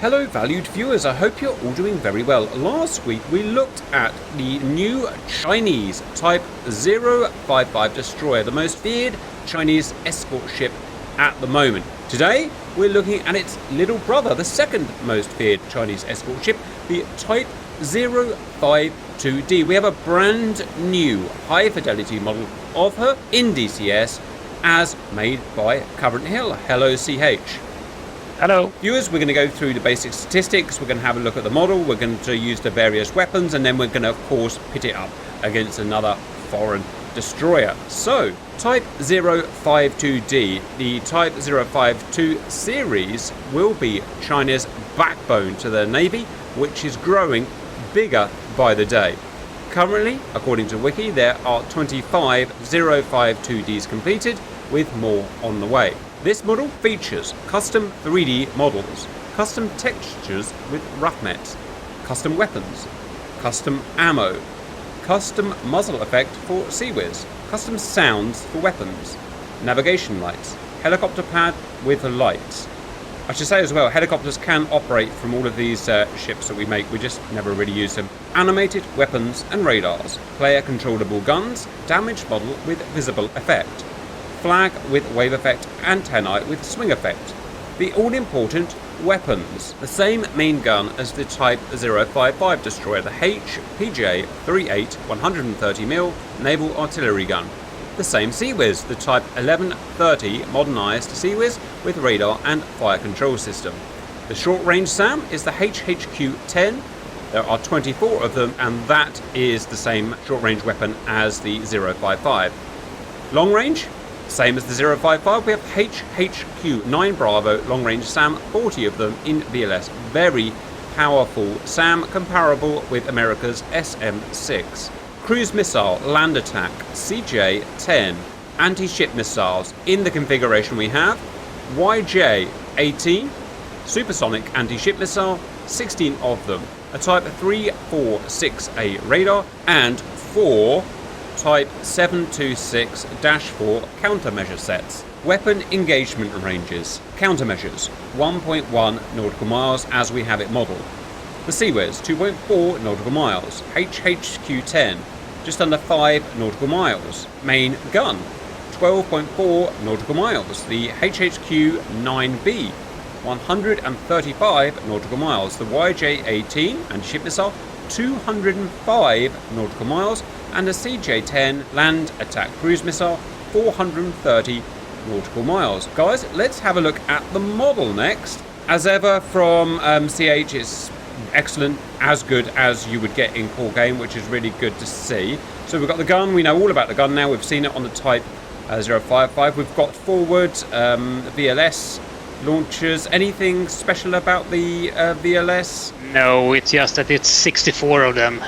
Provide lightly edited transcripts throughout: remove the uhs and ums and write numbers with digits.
Hello valued viewers, I hope you're all doing very well. Last week we looked at the new Chinese Type 055 destroyer, the most feared Chinese escort ship at the moment. Today we're looking at its little brother, the second most feared Chinese escort ship, the Type 052D. We have a brand new high fidelity model of her in DCS as made by Current Hill. Hello CH. Hello. Viewers, we're going to go through the basic statistics, we're going to have a look at the model, we're going to use the various weapons, and then we're going to, of course, pit it up against another foreign destroyer. So, Type 052D, the Type 052 series will be China's backbone to their navy, which is growing bigger by the day. Currently, according to Wiki, there are 25 052Ds completed, with more on the way. This model features custom 3D models, custom textures with roughnecks, custom weapons, custom ammo, custom muzzle effect for CWIS, custom sounds for weapons, navigation lights, helicopter pad with lights. I should say as well, helicopters can operate from all of these ships that we make, we just never really use them. Animated weapons and radars, player controllable guns, damaged model with visible effect, flag with wave effect, antennae with swing effect. The all-important weapons. The same main gun as the Type 055 destroyer, the HPJ-38 130mm naval artillery gun. The same CWIS, the Type 1130 modernised CWIS with radar and fire control system. The short-range SAM is the HHQ-10. There are 24 of them, and that is the same short-range weapon as the 055. Long range? Same as the 055, we have HHQ 9 Bravo long range SAM, 40 of them in VLS. Very powerful SAM, comparable with America's SM-6. Cruise missile, land attack, CJ-10. Anti-ship missiles. In the configuration we have YJ-18, supersonic anti-ship missile, 16 of them. A Type 346A radar and 4 Type 726-4 countermeasure sets. Weapon engagement ranges. Countermeasures 1.1 nautical miles as we have it modelled. The CWIS 2.4 nautical miles. HHQ-10 just under 5 nautical miles. Main gun 12.4 nautical miles. The HHQ-9B 135 nautical miles. The YJ-18 and ship missile 205 nautical miles, and the CJ-10 land attack cruise missile 430 nautical miles. Guys, let's have a look at the model next. As ever from CH, it's excellent, as good as you would get in core game, which is really good to see. So we've got the gun, we know all about the gun now, we've seen it on the Type 055. We've got forward VLS launchers. Anything special about the VLS? No, it's just that it's 64 of them,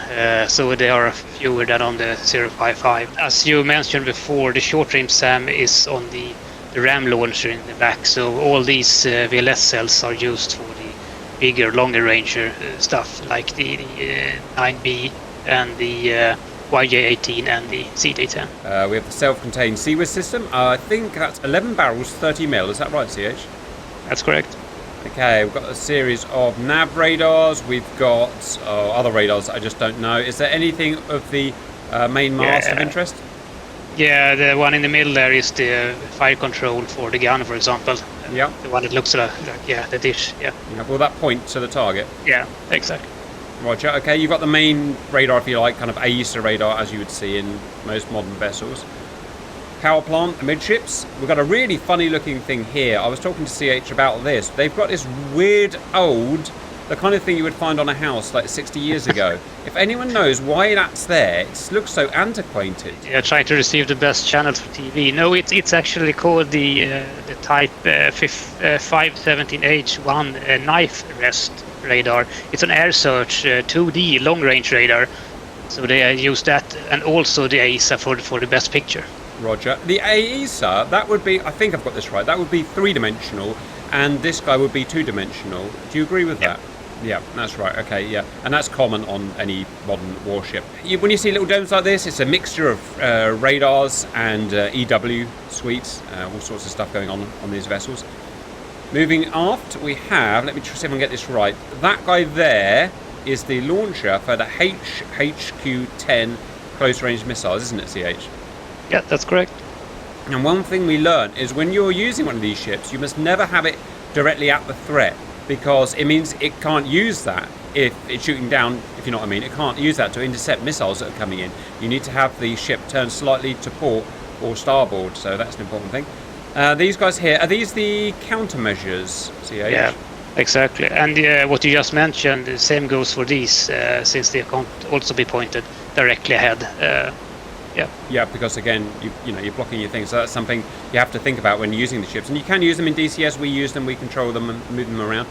so they are fewer than on the 055. As you mentioned before, the short-range SAM is on the RAM launcher in the back, so all these VLS cells are used for the bigger, longer range stuff, like the 9B and the YJ-18 and the CJ-10. We have the self-contained CWIS system. I think that's 11 barrels, 30 mil. Is that right, CH? That's correct. Okay, we've got a series of nav radars. We've got other radars I just don't know. Is there anything of the main mast of interest? Yeah, the one in the middle there is the fire control for the gun, for example. Yeah. The one that looks like the dish. Yeah. Will that point to the target? Yeah, exactly. Roger. Okay, you've got the main radar, if you like, kind of AESA radar, as you would see in most modern vessels. Power plant amidships. We've got a really funny looking thing here. I was talking to CH about this. They've got this weird old, the kind of thing you would find on a house like 60 years ago. If anyone knows why that's there, it looks so antiquated. Yeah, trying to receive the best channels for TV. No, it's actually called the Type 517H1 knife rest radar. It's an air search 2D long range radar. So they use that, and also the AESA for the best picture. Roger. The AESA, that would be, I think I've got this right, that would be 3-dimensional, and this guy would be 2-dimensional. Do you agree with that? Yeah, that's right. Okay, yeah. And that's common on any modern warship. When you see little domes like this, it's a mixture of radars and EW suites, all sorts of stuff going on these vessels. Moving aft, we have, let me see if I can get this right. That guy there is the launcher for the HQ-10 close-range missiles, isn't it, CH? Yeah, that's correct. And one thing we learned is when you're using one of these ships, you must never have it directly at the threat, because it means it can't use that if it's shooting down, if you know what I mean. It can't use that to intercept missiles that are coming in. You need to have the ship turned slightly to port or starboard, so that's an important thing. These guys here, are these the countermeasures, CH? Yeah, exactly. And what you just mentioned, the same goes for these, since they can't also be pointed directly ahead. Yeah, because again, you're blocking your things. So that's something you have to think about when using the ships. And you can use them in DCS. We use them, we control them and move them around.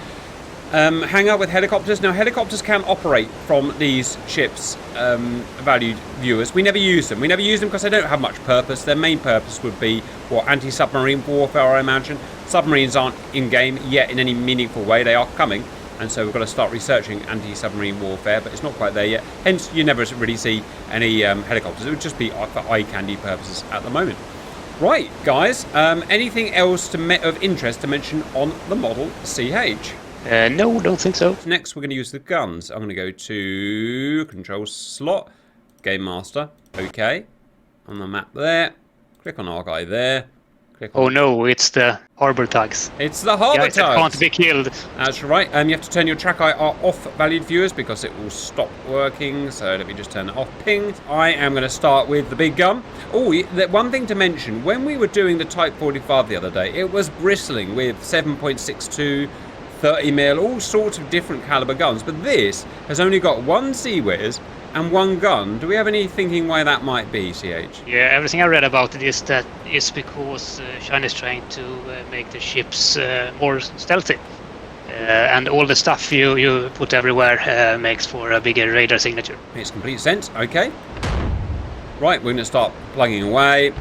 Hang out with helicopters. Now, helicopters can operate from these ships, valued viewers. We never use them. We never use them because they don't have much purpose. Their main purpose would be, anti-submarine warfare, I imagine. Submarines aren't in-game yet in any meaningful way. They are coming. And so we've got to start researching anti-submarine warfare, but it's not quite there yet. Hence, you never really see any helicopters. It would just be for eye candy purposes at the moment. Right, guys. Anything else of interest to mention on the model CH? No, don't think so. Next, we're going to use the guns. I'm going to go to control slot, game master. Okay, on the map there. Click on our guy there. Oh no, it's the harbor tugs. It's the harbor tugs. It can't be killed. That's right. You have to turn your track IR off, valued viewers, because it will stop working. So let me just turn it off. Ping. I am going to start with the big gun. Oh, one thing to mention. When we were doing the Type 45 the other day, it was bristling with 7.62, 30mm, all sorts of different caliber guns. But this has only got one CWIS and one gun. Do we have any thinking why that might be, CH? Yeah, everything I read about it is that it's because China is trying to make the ships more stealthy. And all the stuff you put everywhere makes for a bigger radar signature. Makes complete sense. Okay. Right, we're going to start plugging away.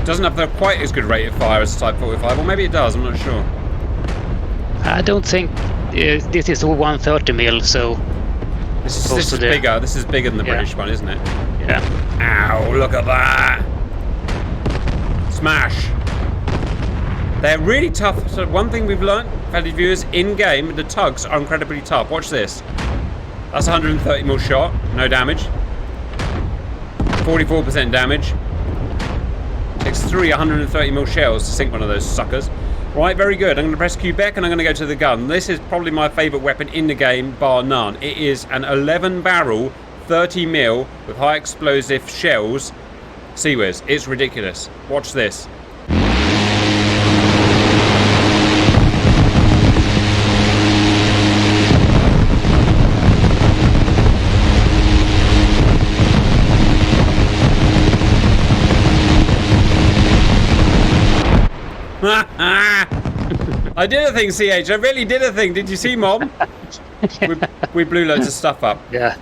Doesn't have quite as good rate of fire as Type 45, or maybe it does, I'm not sure. I don't think this is all 130mm, so this is bigger. This is bigger than the British one, isn't it? Yeah. Ow! Look at that! Smash! They're really tough. So one thing we've learned, fellow viewers, in game, the tugs are incredibly tough. Watch this. That's 130mm shot, no damage. 44% damage. Takes 3 130mm shells to sink one of those suckers. Right, very good. I'm going to press Quebec and I'm going to go to the gun. This is probably my favourite weapon in the game, bar none. It is an 11-barrel, 30mm with high explosive shells. CWIS. It's ridiculous. Watch this. I did a thing, CH. I really did a thing. Did you see, Mom? we blew loads of stuff up. Yeah.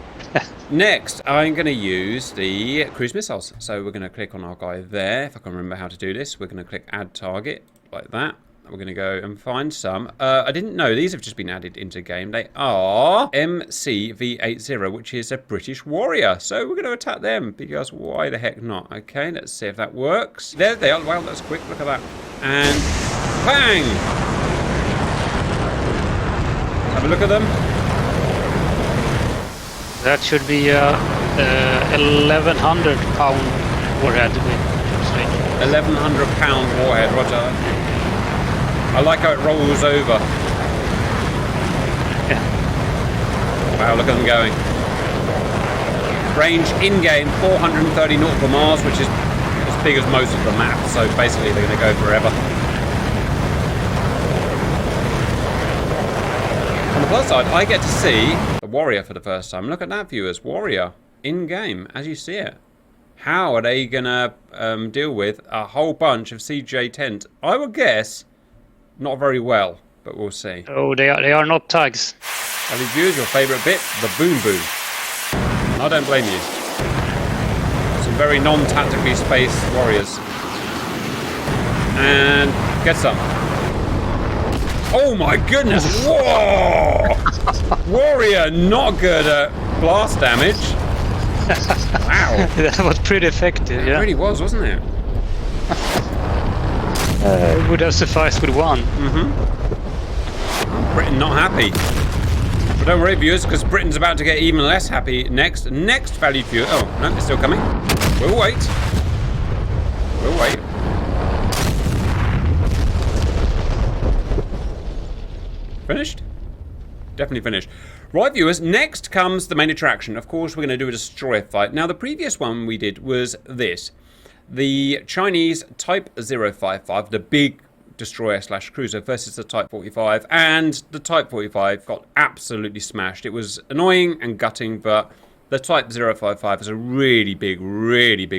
Next, I'm going to use the cruise missiles. So we're going to click on our guy there. If I can remember how to do this, we're going to click Add Target, like that. We're going to go and find some. I didn't know these have just been added into game. They are MCV80, which is a British warrior. So we're going to attack them because why the heck not? Okay, let's see if that works. There they are. Wow, that's quick. Look at that. And bang! Have a look at them. That should be a 1,100-pound warhead. 1,100-pound warhead, roger. I like how it rolls over. Yeah. Wow, look at them going. Range in-game 430 nautical miles, which is as big as most of the map. So basically, they're going to go forever. On the plus side, I get to see the Warrior for the first time. Look at that, viewers. Warrior in-game, as you see it. How are they going to deal with a whole bunch of CJ-10s? I would guess not very well, but we'll see. Oh, they are not tugs. Have you viewers, your favourite bit? The boom boom. I don't blame you. Some very non-tactically spaced warriors. And get some. Oh my goodness! Whoa! Warrior not good at blast damage. Wow. That was pretty effective, yeah. It really was, wasn't it? Would have sufficed with one. Britain not happy. But don't worry, viewers, because Britain's about to get even less happy next. Next valued viewer. Oh, no, it's still coming. We'll wait. We'll wait. Finished? Definitely finished. Right, viewers, next comes the main attraction. Of course, we're going to do a destroyer fight. Now, the previous one we did was this. The Chinese Type 055, the big destroyer/cruiser versus the Type 45, and the Type 45 got absolutely smashed. It was annoying and gutting, but the Type 055 is a really big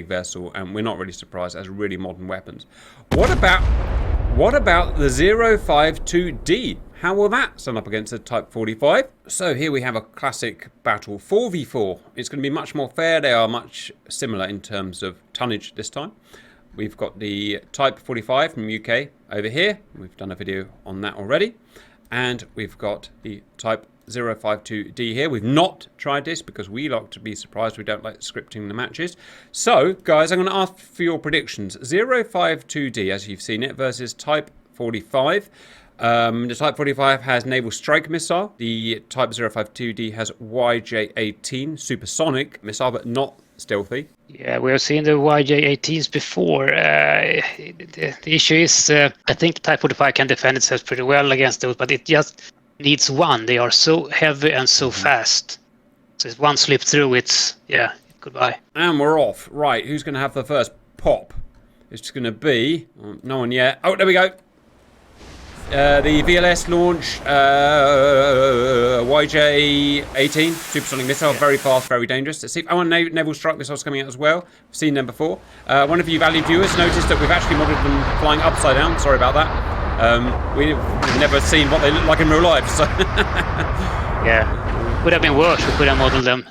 vessel, and we're not really surprised. It has really modern weapons. What about the 052D? How will that stand up against the Type 45? So here we have a classic battle, 4v4. It's going to be much more fair. They are much similar in terms of tonnage this time. We've got the Type 45 from UK over here. We've done a video on that already. And we've got the Type 052D here. We've not tried this because we like to be surprised. We don't like scripting the matches. So, guys, I'm going to ask for your predictions. 052D, as you've seen it, versus Type 45. The Type 45 has Naval Strike Missile. The Type 052D has YJ-18 supersonic missile, but not stealthy. Yeah, we have seen the YJ-18s before. The issue is, I think Type 45 can defend itself pretty well against those, but it just needs one. They are so heavy and so fast. So if one slip through, it's, yeah, goodbye. And we're off. Right, who's going to have the first pop? It's going to be... no one yet. Oh, there we go. The VLS launch, YJ-18 supersonic missile, very fast, very dangerous. Let's see. Oh, and Naval Strike Missiles coming out as well. We've seen them before. One of you valued viewers noticed that we've actually modeled them flying upside down. Sorry about that. We've never seen what they look like in real life. So yeah, would have been worse. We could have modeled them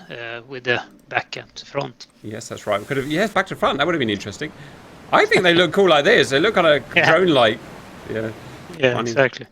with the back and front. Yes, that's right. We could have. Yes, back to front. That would have been interesting. I think they look cool like this. They look kind of drone-like. Yeah. Yeah, funny. exactly.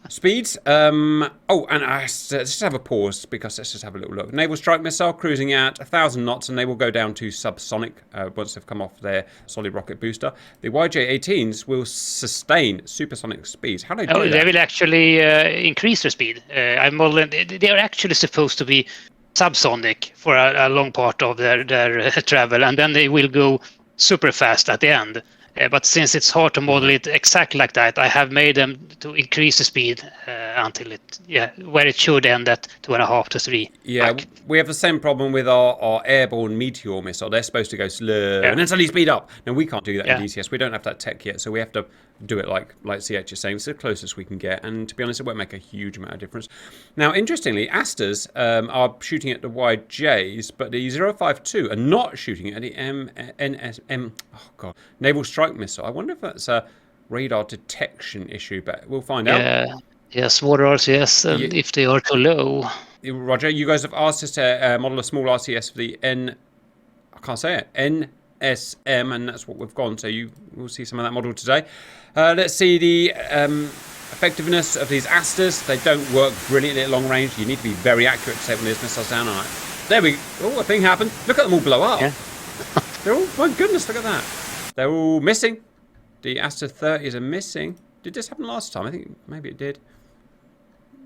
Speeds. Oh, and let's just have a pause because let's just have a little look. Naval Strike Missile cruising at 1,000 knots, and they will go down to subsonic once they've come off their solid rocket booster. The YJ-18s will sustain supersonic speeds. How do they do that? They will actually increase their speed. I modeled. They are actually supposed to be subsonic for a long part of their travel, and then they will go super fast at the end. But since it's hard to model it exactly like that, I have made them to increase the speed until it, where it should end at 2.5 to 3. Yeah, we have the same problem with our airborne Meteor missile. They're supposed to go slow and then suddenly speed up. Now, we can't do that in DCS. We don't have that tech yet, so we have to do it like CH is saying. It's the closest we can get, and to be honest, it won't make a huge amount of difference. Now, interestingly, Asters are shooting at the YJs, but the 052 are not shooting at the Naval Strike Missile. I wonder if that's a radar detection issue, but we'll find out. Yes, water RCS, if they are too low. Roger, you guys have asked us to model a small RCS for the NSM, and that's what we've gone. So you will see some of that model today. Let's see the effectiveness of these Asters. They don't work brilliantly at long range. You need to be very accurate to take one of these missiles down. All right. There we go. Oh, a thing happened. Look at them all blow up. Yeah. They're all, my goodness, look at that. They're all missing. The Aster 30s are missing. Did this happen last time? I think maybe it did.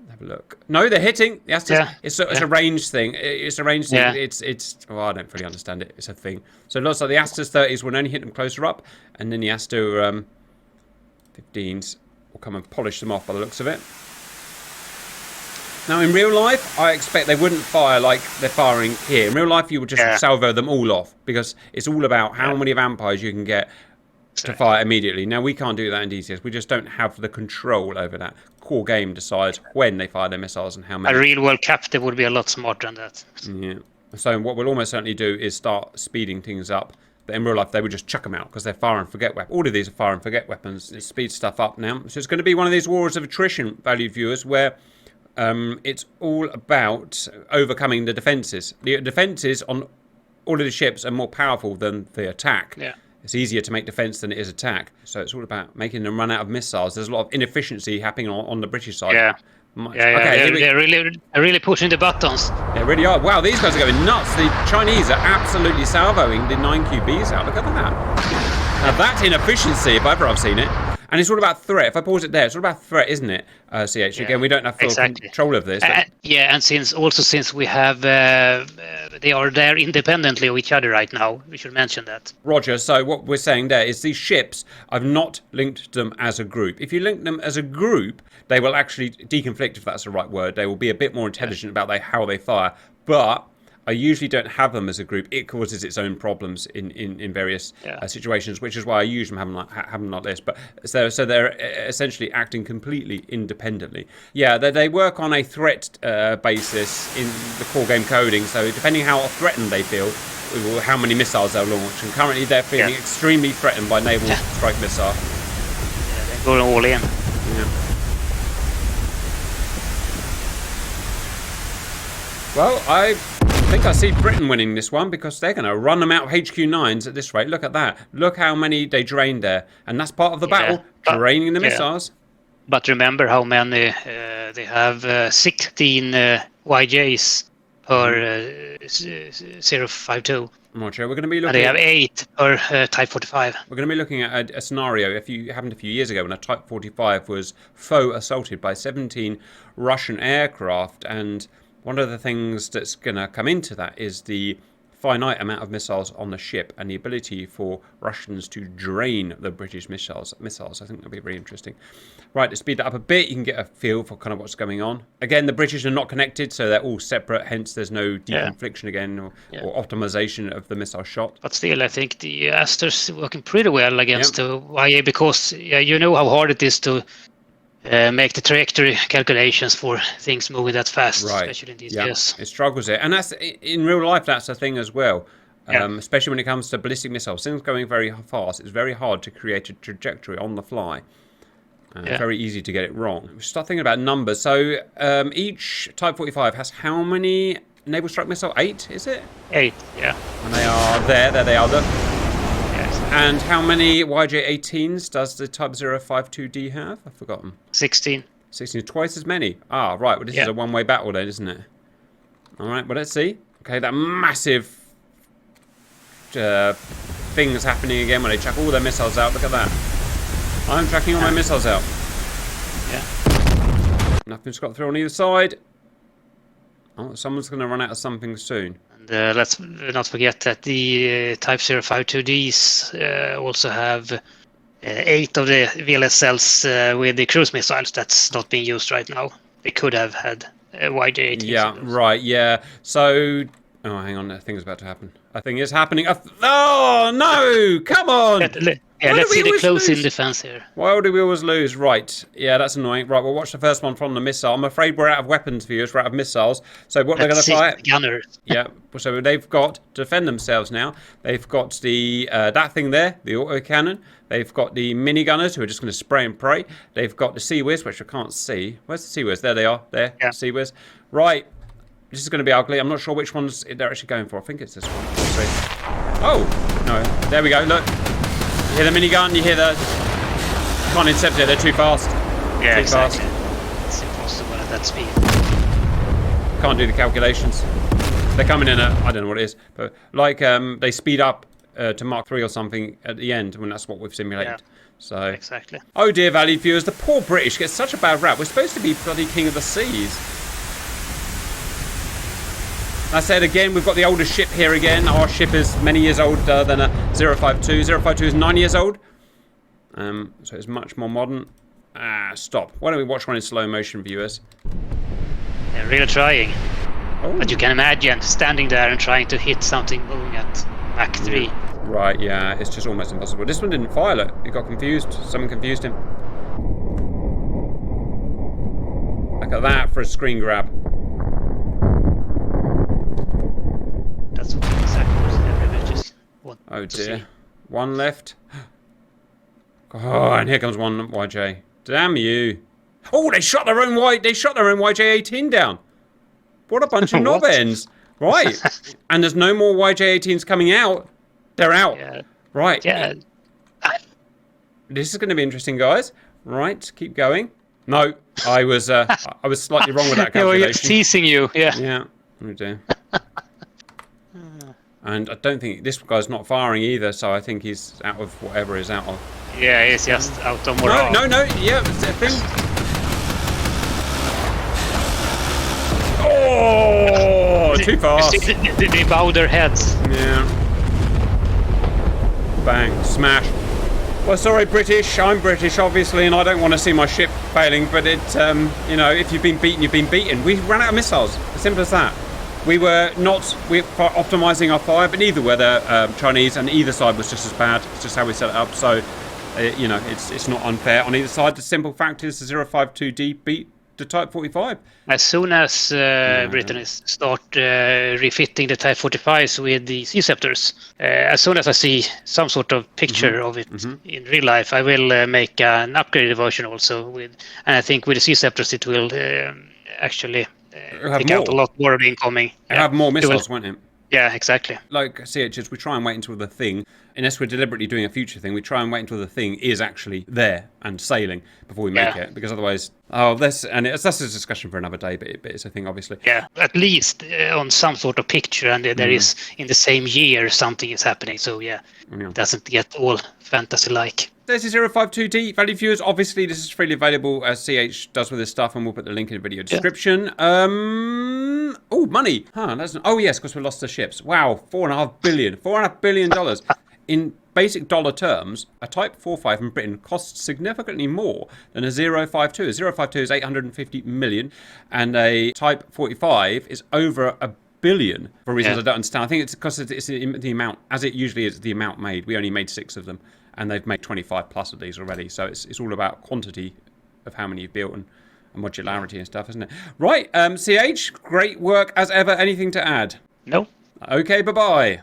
Have a look. No, they're hitting. The Asters. It's a range thing. It's a range thing. It's. Oh, I don't really understand it. It's a thing. So it looks like the Aster's 30s will only hit them closer up, and then the Aster 15s will come and polish them off by the looks of it. Now, in real life, I expect they wouldn't fire like they're firing here. In real life, you would just salvo them all off because it's all about how many vampires you can get to fire immediately. Now, we can't do that in DCS. We just don't have the control over that. Core game decides when they fire their missiles and how many. A real-world captive would be a lot smarter than that. Yeah. So what we'll almost certainly do is start speeding things up. But in real life, they would just chuck them out because they're fire and forget weapons. All of these are fire and forget weapons. It speeds stuff up now. So it's going to be one of these wars of attrition, valued viewers, where it's all about overcoming the defences. The defences on all of the ships are more powerful than the attack. Yeah. It's easier to make defence than it is attack. So it's all about making them run out of missiles. There's a lot of inefficiency happening on the British side. They're really pushing the buttons. They really are. Wow, these guys are going nuts. The Chinese are absolutely salvoing the 9QBs out. Look at that. Now that's inefficiency, if ever I've seen it. And it's all about threat. If I pause it there, it's all about threat, isn't it, CH? Yeah, Again, we don't have full control of this. And since we have, they are there independently of each other right now. We should mention that. Roger. So what we're saying there is these ships, I've not linked them as a group. If you link them as a group, they will actually deconflict, if that's the right word. They will be a bit more intelligent about how they fire. But I usually don't have them as a group. It causes its own problems in various situations, which is why I usually have them like this. But so they're essentially acting completely independently. Yeah, they work on a threat basis in the core game coding. So depending how threatened they feel, how many missiles they'll launch. And currently they're feeling extremely threatened by Naval Strike Missile. Yeah, they're going all in. Yeah. Well, I think I see Britain winning this one because they're going to run them out of HQ9s at this rate. Look at that. Look how many they drained there. And that's part of the battle, draining the missiles. But remember how many they have 16 YJs per 052. Roger. We're going to be looking. And they have 8 per Type 45. We're going to be looking at a scenario happened a few years ago when a Type 45 was faux assaulted by 17 Russian aircraft. And one of the things that's going to come into that is the finite amount of missiles on the ship and the ability for Russians to drain the British missiles. I think that'll be really interesting. Right, to speed that up a bit, you can get a feel for kind of what's going on. Again, the British are not connected, so they're all separate, hence there's no deconfliction again or optimization of the missile shot. But still, I think the Aster's working pretty well against the YA because you know how hard it is to make the trajectory calculations for things moving that fast, especially in DCS. It struggles it. And that's in real life, that's a thing as well. Especially when it comes to ballistic missiles. Things going very fast, it's very hard to create a trajectory on the fly. Very easy to get it wrong. We start thinking about numbers. So each Type 45 has how many Naval Strike Missile? 8, is it? 8, yeah. And they are there. There they are, look. And how many YJ-18s does the Type 052D have? I've forgotten. 16. 16, twice as many. Ah, right. Well, this is a one-way battle then, isn't it? All right, well, let's see. Okay, that massive thing's happening again when they chuck all their missiles out. Look at that. I'm tracking all my missiles out. Yeah. Nothing's got through on either side. Oh, someone's going to run out of something soon. And let's not forget that the Type 052Ds also have 8 of the VLSLs with the cruise missiles that's not being used right now. They could have had YJ-18. Yeah, right, yeah. So, oh, hang on, a thing's about to happen. A thing is happening. Oh, no, come on. Let's see the close-in defense here. Why do we always lose? Right, yeah, that's annoying. Right, we'll watch the first one from the missile. I'm afraid we're out of weapons, viewers. We're out of missiles. So what they're going to fire? Gunners. Yeah, so they've got to defend themselves now. They've got the that thing there, the autocannon. They've got the minigunners who are just going to spray and pray. They've got the Sea-Whiz, which I can't see. Where's the Sea-Whiz? There they are. There, Sea-Whiz. Right, this is going to be ugly. I'm not sure which ones they're actually going for. I think it's this one. Let's see. Oh, no. There we go. Look. You hear the minigun, you hear the... Can't intercept it, they're too fast. Yeah, exactly. It's impossible at that speed. Can't do the calculations. They're coming in at, I don't know what it is, but like they speed up to Mark 3 or something at the end when that's what we've simulated. Yeah, so exactly. Oh dear, valued viewers, the poor British get such a bad rap. We're supposed to be bloody king of the seas. I said again, we've got the oldest ship here again. Our ship is many years older than a 052. 052 is 9 years old. So it's much more modern. Stop. Why don't we watch one in slow motion, viewers? They're really trying. Oh. But you can imagine standing there and trying to hit something moving at Mach 3. Right, yeah, it's just almost impossible. This one didn't fire it. It got confused. Someone confused him. Look at that for a screen grab. That's exactly what everybody just wants. Oh dear. One left. Oh, and here comes one YJ. Damn you. Oh, they shot their own YJ-18 down. What a bunch of knob ends. Right. And there's no more YJ-18s coming out. They're out. Yeah. Right. Yeah. This is going to be interesting, guys. Right, keep going. No, I was slightly wrong with that calculation. He was teasing you. Yeah. Yeah. Oh dear. And I don't think this guy's not firing either, so I think he's out of whatever he's out of. Yeah, he's just out of morale. No, yeah, it's a thing. Oh, too fast. They bow their heads. Yeah. Bang, smash. Well, sorry, British. I'm British, obviously, and I don't want to see my ship failing, but it, you know, if you've been beaten, you've been beaten. We ran out of missiles. As simple as that. We're optimizing our fire, but neither were the Chinese, and either side was just as bad. It's just how we set it up. So, you know, it's not unfair on either side. The simple fact is the 052D beat the Type 45. As soon as Britain start refitting the Type 45s with the Sea-Ceptors, as soon as I see some sort of picture of it in real life, I will make an upgraded version also. And I think with the Sea-Ceptors it will actually take out a lot more of the incoming. It'll have more missiles, won't it? Yeah, exactly. Like CHs, we try and wait until the thing, unless we're deliberately doing a future thing, we try and wait until the thing is actually there and sailing before we make it, because otherwise, that's a discussion for another day, but it's a thing, obviously. Yeah, at least on some sort of picture, and there is in the same year something is happening, so it doesn't get all fantasy-like. There's the 052D. Value viewers, obviously this is freely available as CH does with this stuff, and we'll put the link in the video description. Oh, money. Oh yes, because we lost the ships. Wow, $4.5 billion. In basic dollar terms, a Type 45 in Britain costs significantly more than a 052. A 052 is 850 million, and a Type 45 is over $1 billion for reasons I don't understand. I think it's because it's the amount, as it usually is, the amount made. We only made 6 of them, and they've made 25 plus of these already. So it's all about quantity of how many you've built and modularity and stuff, isn't it? Right, CH, great work as ever. Anything to add? No. Okay, bye-bye.